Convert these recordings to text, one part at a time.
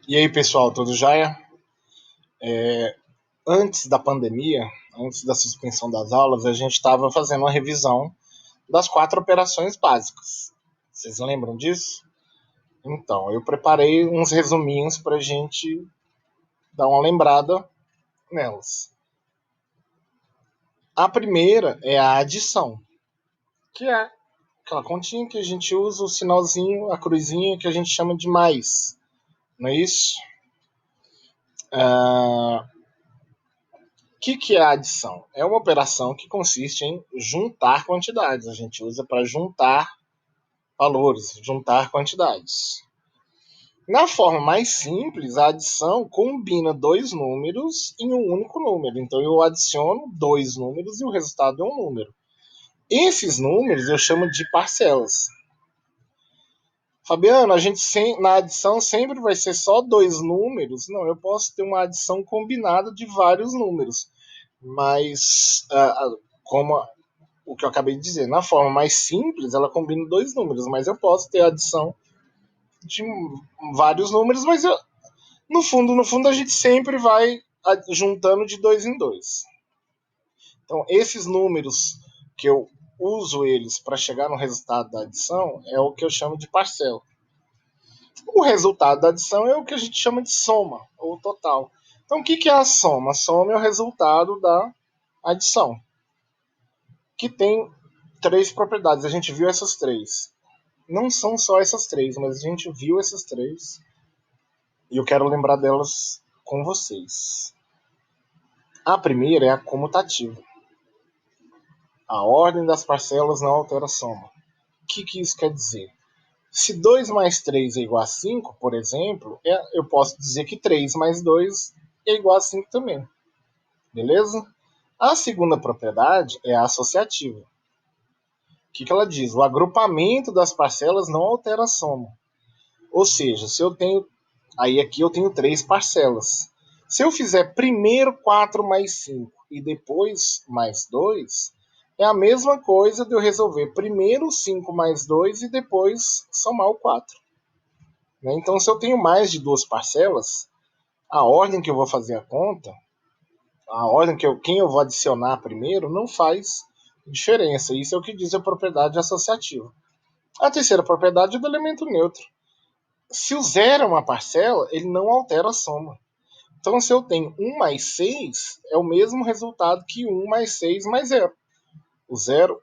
E aí, pessoal, tudo jóia? Antes da pandemia, antes da suspensão das aulas, a gente estava fazendo uma revisão das 4 operações básicas. Vocês lembram disso? Então, eu preparei uns resuminhos para a gente dar uma lembrada nelas. A primeira é a adição, que é aquela continha que a gente usa o sinalzinho, a cruzinha que a gente chama de mais, não é isso? O que é a adição? É uma operação que consiste em juntar quantidades. A gente usa para juntar valores, juntar quantidades. Na forma mais simples, a adição combina dois números em um único número. Então eu adiciono dois números e o resultado é um número. Esses números eu chamo de parcelas. Fabiano, a gente na adição sempre vai ser só dois números? Não, eu posso ter uma adição combinada de vários números. Mas, como o que eu acabei de dizer, na forma mais simples, ela combina dois números, mas eu posso ter adição de vários números, mas no fundo, a gente sempre vai juntando de dois em dois. Então, esses números que eu uso eles para chegar no resultado da adição é o que eu chamo de parcela. O resultado da adição é o que a gente chama de soma, ou total. Então, o que é a soma? A soma é o resultado da adição, que tem 3 propriedades. A gente viu essas 3. Não são só essas 3, mas a gente viu essas 3 e eu quero lembrar delas com vocês. A primeira é a comutativa. A ordem das parcelas não altera a soma. O que isso quer dizer? Se 2 mais 3 é igual a 5, por exemplo, eu posso dizer que 3 mais 2 é igual a 5 também. Beleza? A segunda propriedade é a associativa. O que ela diz? O agrupamento das parcelas não altera a soma. Ou seja, se eu tenho. Aí aqui eu tenho 3 parcelas. Se eu fizer primeiro 4 mais 5 e depois mais 2, é a mesma coisa de eu resolver primeiro 5 mais 2 e depois somar o 4. Então, se eu tenho mais de 2 parcelas, a ordem que eu vou fazer a conta, a ordem quem eu vou adicionar primeiro, não faz diferença. Isso é o que diz a propriedade associativa. A terceira propriedade é do elemento neutro. Se o zero é uma parcela, ele não altera a soma. Então, se eu tenho 1 mais 6, é o mesmo resultado que 1 mais 6 mais 0. O zero,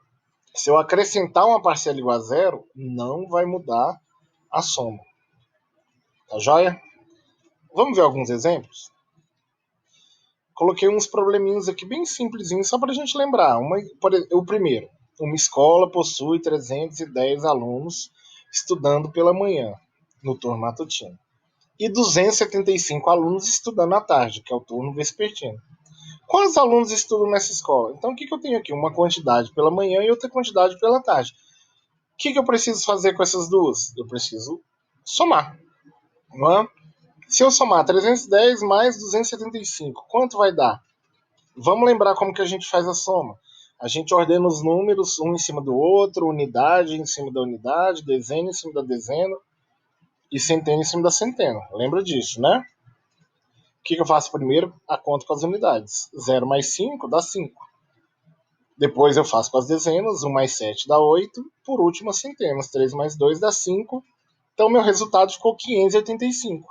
se eu acrescentar uma parcela igual a zero, não vai mudar a soma. Tá joia? Vamos ver alguns exemplos? Coloquei uns probleminhos aqui bem simplesinhos só para a gente lembrar. O primeiro, uma escola possui 310 alunos estudando pela manhã, no turno matutino, e 275 alunos estudando à tarde, que é o turno vespertino. Quantos alunos estudam nessa escola? Então, o que eu tenho aqui? Uma quantidade pela manhã e outra quantidade pela tarde. O que eu preciso fazer com essas duas? Eu preciso somar. Não é? Se eu somar 310 mais 275, quanto vai dar? Vamos lembrar como que a gente faz a soma. A gente ordena os números um em cima do outro, unidade em cima da unidade, dezena em cima da dezena e centena em cima da centena. Lembra disso, né? O que eu faço primeiro? A conta com as unidades. 0 mais 5 dá 5. Depois eu faço com as dezenas. 1 mais 7 dá 8. Por último, as centenas. 3 mais 2 dá 5. Então, meu resultado ficou 585.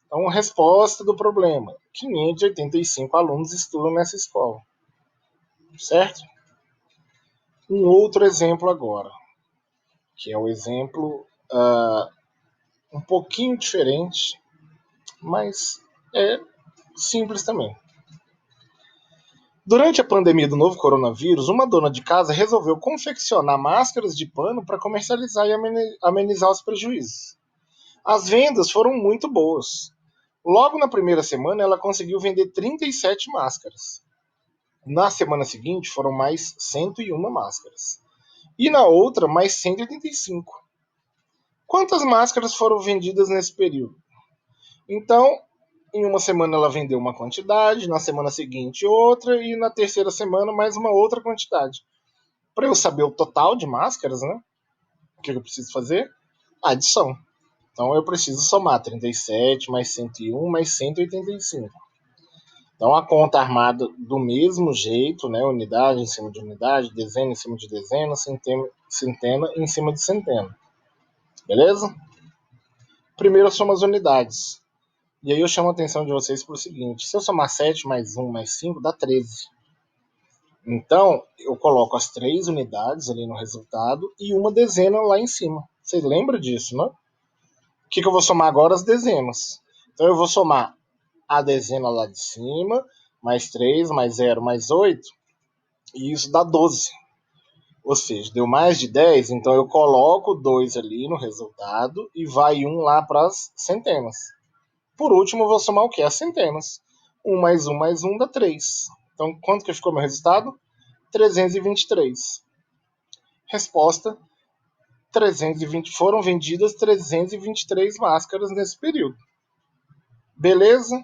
Então, a resposta do problema: 585 alunos estudam nessa escola. Certo? Um outro exemplo agora, que é o exemplo um pouquinho diferente, mas é simples também. Durante a pandemia do novo coronavírus, uma dona de casa resolveu confeccionar máscaras de pano para comercializar e amenizar os prejuízos. As vendas foram muito boas. Logo na primeira semana, ela conseguiu vender 37 máscaras. Na semana seguinte, foram mais 101 máscaras. E na outra, mais 185. Quantas máscaras foram vendidas nesse período? Então, em uma semana ela vendeu uma quantidade, na semana seguinte outra, e na terceira semana mais uma outra quantidade. Para eu saber o total de máscaras, né? O que eu preciso fazer? Adição. Então eu preciso somar 37 mais 101 mais 185. Então a conta armada do mesmo jeito, né? Unidade em cima de unidade, dezena em cima de dezena, centena em cima de centena. Beleza? Primeiro eu somo as unidades. E aí eu chamo a atenção de vocês para o seguinte: se eu somar 7 mais 1 mais 5 dá 13. Então eu coloco as 3 unidades ali no resultado e uma dezena lá em cima. Vocês lembram disso, né? O que eu vou somar agora? As dezenas. Então eu vou somar a dezena lá de cima, mais 3, mais 0, mais 8, e isso dá 12. Ou seja, deu mais de 10, então eu coloco 2 ali no resultado e vai 1 lá para as centenas. Por último, eu vou somar o que? As centenas. 1 mais 1 mais 1 dá 3. Então, quanto que ficou meu resultado? 323. Resposta: 320. Foram vendidas 323 máscaras nesse período. Beleza?